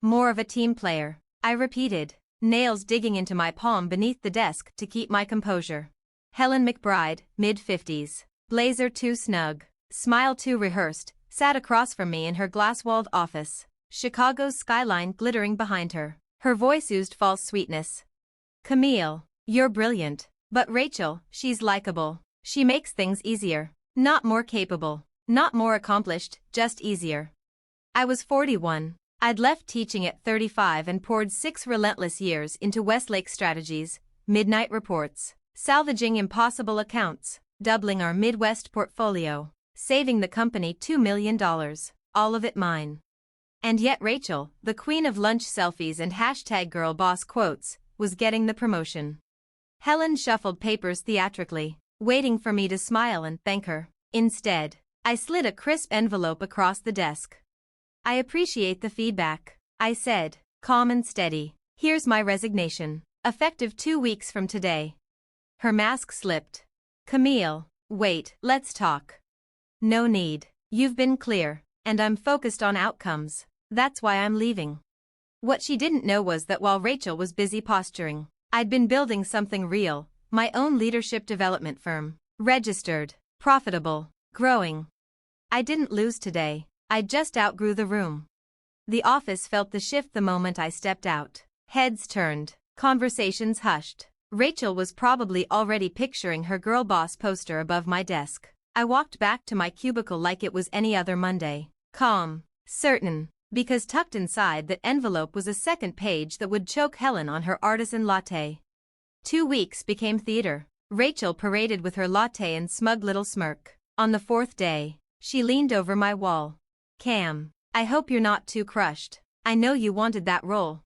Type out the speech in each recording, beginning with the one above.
More of a team player, I repeated, nails digging into my palm beneath the desk to keep my composure. Helen McBride, mid-50s, blazer too snug, smile too rehearsed, sat across from me in her glass-walled office, Chicago's skyline glittering behind her. Her voice oozed false sweetness. Camille, you're brilliant. But Rachel, she's likable. She makes things easier. Not more capable. Not more accomplished, just easier. I was 41. I'd left teaching at 35 and poured 6 relentless years into Weslake Strategies, midnight reports, salvaging impossible accounts, doubling our Midwest portfolio, saving the company $2 million, all of it mine. And yet Rachel, the queen of lunch selfies and #girlboss quotes, was getting the promotion. Helen shuffled papers theatrically, waiting for me to smile and thank her. Instead, I slid a crisp envelope across the desk. I appreciate the feedback, I said, calm and steady. Here's my resignation, effective 2 weeks from today. Her mask slipped. Camille, wait, let's talk. No need. You've been clear, and I'm focused on outcomes. That's why I'm leaving. What she didn't know was that while Rachel was busy posturing, I'd been building something real, my own leadership development firm, registered, profitable, growing. I didn't lose today, I just outgrew the room. The office felt the shift the moment I stepped out. Heads turned, conversations hushed. Rachel was probably already picturing her girl boss poster above my desk. I walked back to my cubicle like it was any other Monday. Calm, certain, because tucked inside that envelope was a second page that would choke Helen on her artisan latte. 2 weeks became theater. Rachel paraded with her latte and smug little smirk. On the 4th day, she leaned over my wall. Cam, I hope you're not too crushed. I know you wanted that role.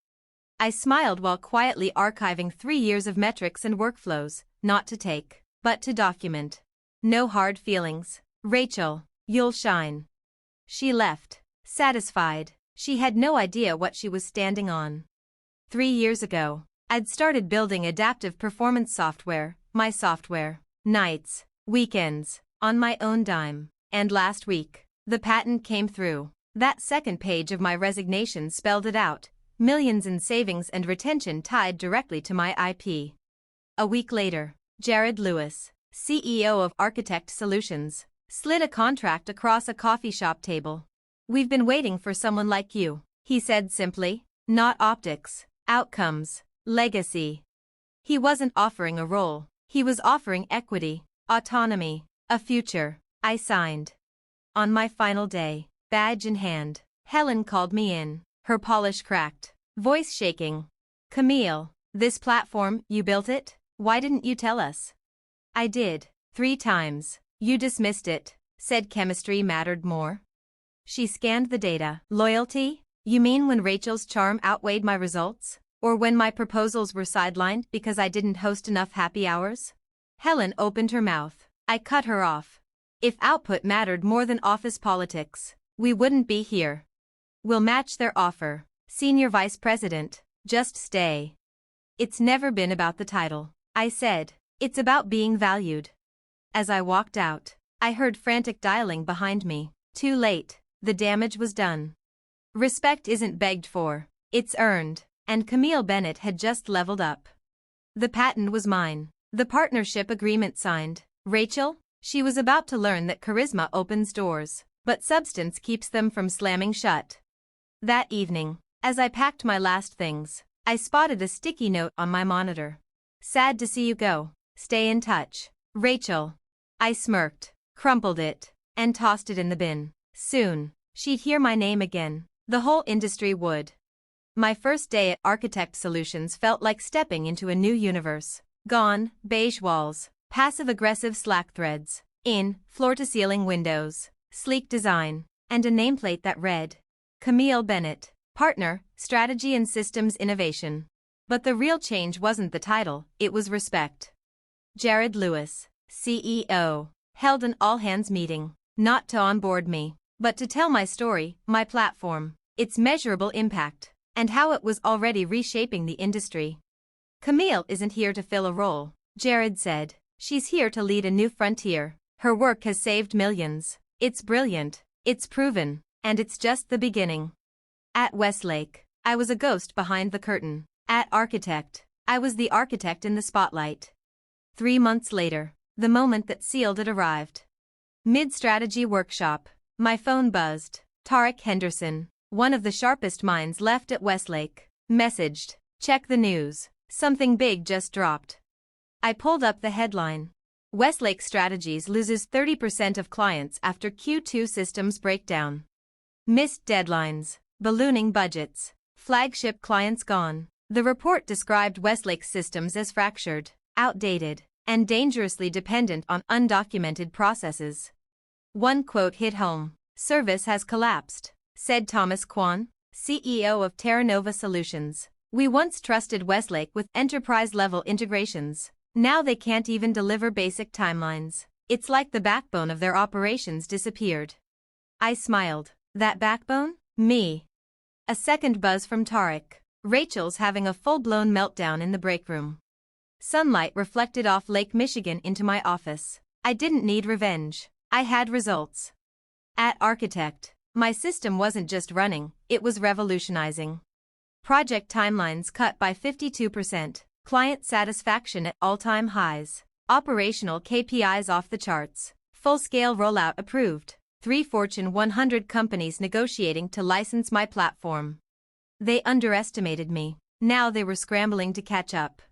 I smiled while quietly archiving 3 years of metrics and workflows, not to take, but to document. No hard feelings. Rachel, you'll shine. She left. Satisfied, she had no idea what she was standing on. 3 years ago, I'd started building adaptive performance software, my software, nights, weekends, on my own dime. And last week, the patent came through. That second page of my resignation spelled it out, millions in savings and retention tied directly to my IP. A week later, Jared Lewis, CEO of Architect Solutions, slid a contract across a coffee shop table. We've been waiting for someone like you, he said simply. Not optics, outcomes, legacy. He wasn't offering a role, he was offering equity, autonomy, a future. I signed. On my final day, badge in hand, Helen called me in, her polish cracked, voice shaking. Camille, this platform, you built it? Why didn't you tell us? I did, 3 times. You dismissed it, said chemistry mattered more. She scanned the data. Loyalty? You mean when Rachel's charm outweighed my results? Or when my proposals were sidelined because I didn't host enough happy hours? Helen opened her mouth. I cut her off. If output mattered more than office politics, we wouldn't be here. We'll match their offer. Senior Vice President, just stay. It's never been about the title, I said. It's about being valued. As I walked out, I heard frantic dialing behind me. Too late. The damage was done. Respect isn't begged for, it's earned, and Camille Bennett had just leveled up. The patent was mine, the partnership agreement signed. Rachel? She was about to learn that charisma opens doors, but substance keeps them from slamming shut. That evening, as I packed my last things, I spotted a sticky note on my monitor. Sad to see you go. Stay in touch. Rachel. I smirked, crumpled it, and tossed it in the bin. Soon, she'd hear my name again. The whole industry would. My first day at Architect Solutions felt like stepping into a new universe. Gone, beige walls, passive-aggressive Slack threads. In, floor-to-ceiling windows, sleek design, and a nameplate that read, Camille Bennett, Partner, Strategy and Systems Innovation. But the real change wasn't the title, it was respect. Jared Lewis, CEO, held an all-hands meeting, not to onboard me, but to tell my story, my platform, its measurable impact, and how it was already reshaping the industry. Camille isn't here to fill a role, Jared said. She's here to lead a new frontier. Her work has saved millions. It's brilliant, it's proven, and it's just the beginning. At Weslake, I was a ghost behind the curtain. At Architect, I was the architect in the spotlight. 3 months later, the moment that sealed it arrived. Mid-strategy workshop. My phone buzzed. Tarek Henderson, one of the sharpest minds left at Weslake, messaged, "Check the news. Something big just dropped." I pulled up the headline. Weslake Strategies loses 30% of clients after Q2 systems breakdown. Missed deadlines, ballooning budgets, flagship clients gone. The report described Westlake's systems as fractured, outdated, and dangerously dependent on undocumented processes. One quote hit home. "Service has collapsed," said Thomas Kwan, CEO of Terra Nova Solutions. "We once trusted Westlake with enterprise-level integrations. Now they can't even deliver basic timelines. It's like the backbone of their operations disappeared." I smiled. That backbone? Me. A second buzz from Tarek. "Rachel's having a full-blown meltdown in the break room." Sunlight reflected off Lake Michigan into my office. I didn't need revenge. I had results. At Architect, my system wasn't just running, it was revolutionizing. Project timelines cut by 52%, client satisfaction at all-time highs, operational KPIs off the charts, full-scale rollout approved, 3 Fortune 100 companies negotiating to license my platform. They underestimated me. Now they were scrambling to catch up.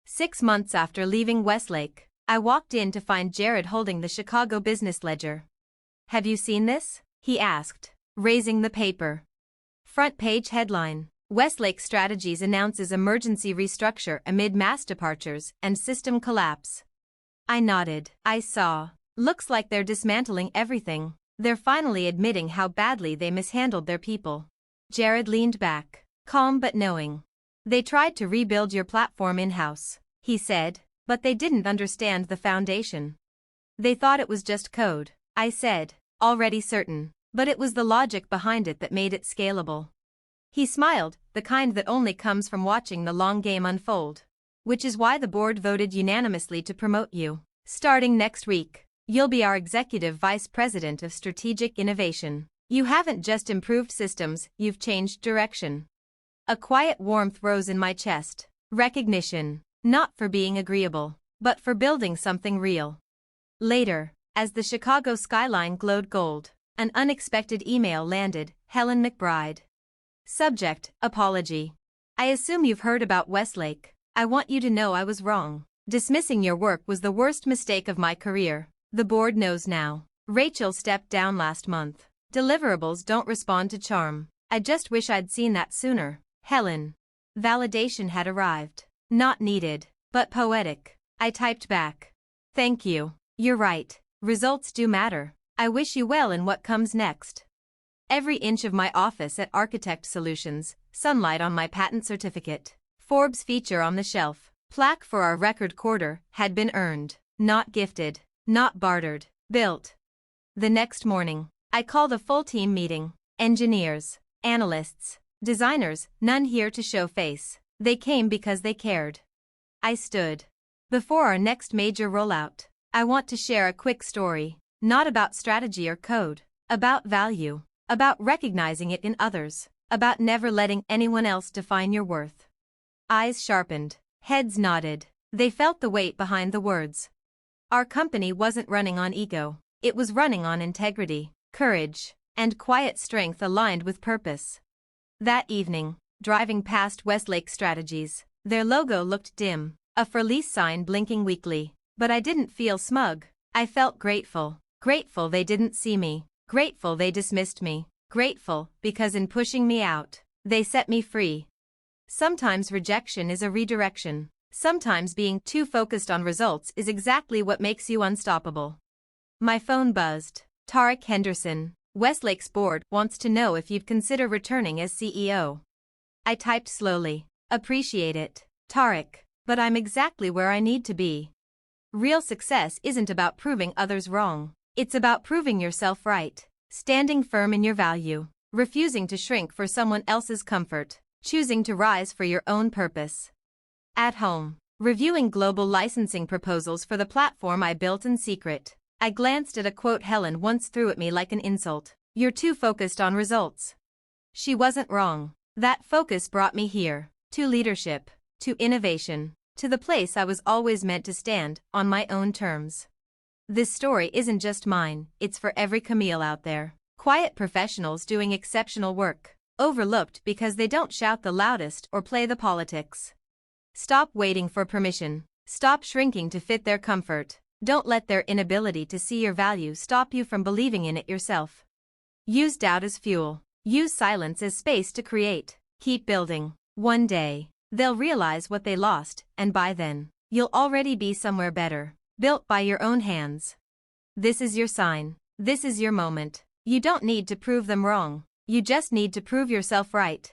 6 months after leaving Westlake, I walked in to find Jared holding the Chicago Business Ledger. "Have you seen this?" he asked, raising the paper. Front page headline: Weslake Strategies announces emergency restructure amid mass departures and system collapse. I nodded. I saw. Looks like they're dismantling everything. They're finally admitting how badly they mishandled their people. Jared leaned back, calm but knowing. "They tried to rebuild your platform in-house," he said, "but they didn't understand the foundation. They thought it was just code." I said, already certain, but it was the logic behind it that made it scalable. He smiled, the kind that only comes from watching the long game unfold. "Which is why the board voted unanimously to promote you. Starting next week, you'll be our Executive Vice President of Strategic Innovation. You haven't just improved systems, you've changed direction." A quiet warmth rose in my chest. Recognition, not for being agreeable, but for building something real. Later, as the Chicago skyline glowed gold, an unexpected email landed. Helen McBride. Subject: Apology. "I assume you've heard about Westlake. I want you to know I was wrong. Dismissing your work was the worst mistake of my career. The board knows now. Rachel stepped down last month. Deliverables don't respond to charm. I just wish I'd seen that sooner." Helen. Validation had arrived. Not needed, but poetic. I typed back. "Thank you. You're right. Results do matter. I wish you well in what comes next." Every inch of my office at Architect Solutions, sunlight on my patent certificate, Forbes feature on the shelf, plaque for our record quarter, had been earned, not gifted, not bartered, built. The next morning, I called a full team meeting. Engineers, analysts, designers, none here to show face. They came because they cared. I stood. "Before our next major rollout, I want to share a quick story, not about strategy or code, about value, about recognizing it in others, about never letting anyone else define your worth." Eyes sharpened, heads nodded. They felt the weight behind the words. Our company wasn't running on ego. It was running on integrity, courage, and quiet strength aligned with purpose. That evening, driving past Weslake Strategies, their logo looked dim, a for-lease sign blinking weakly. But I didn't feel smug. I felt grateful. Grateful they didn't see me. Grateful they dismissed me. Grateful because in pushing me out, they set me free. Sometimes rejection is a redirection. Sometimes being too focused on results is exactly what makes you unstoppable. My phone buzzed. "Tarek Henderson, Westlake's board wants to know if you'd consider returning as CEO." I typed slowly. "Appreciate it, Tarek, but I'm exactly where I need to be." Real success isn't about proving others wrong. It's about proving yourself right, standing firm in your value, refusing to shrink for someone else's comfort, choosing to rise for your own purpose. At home, reviewing global licensing proposals for the platform I built in secret, I glanced at a quote Helen once threw at me like an insult. "You're too focused on results." She wasn't wrong. That focus brought me here, to leadership, to innovation, to the place I was always meant to stand, on my own terms. This story isn't just mine, it's for every Camille out there. Quiet professionals doing exceptional work, overlooked because they don't shout the loudest or play the politics. Stop waiting for permission. Stop shrinking to fit their comfort. Don't let their inability to see your value stop you from believing in it yourself. Use doubt as fuel. Use silence as space to create. Keep building. One day, they'll realize what they lost, and by then, you'll already be somewhere better, built by your own hands. This is your sign. This is your moment. You don't need to prove them wrong. You just need to prove yourself right.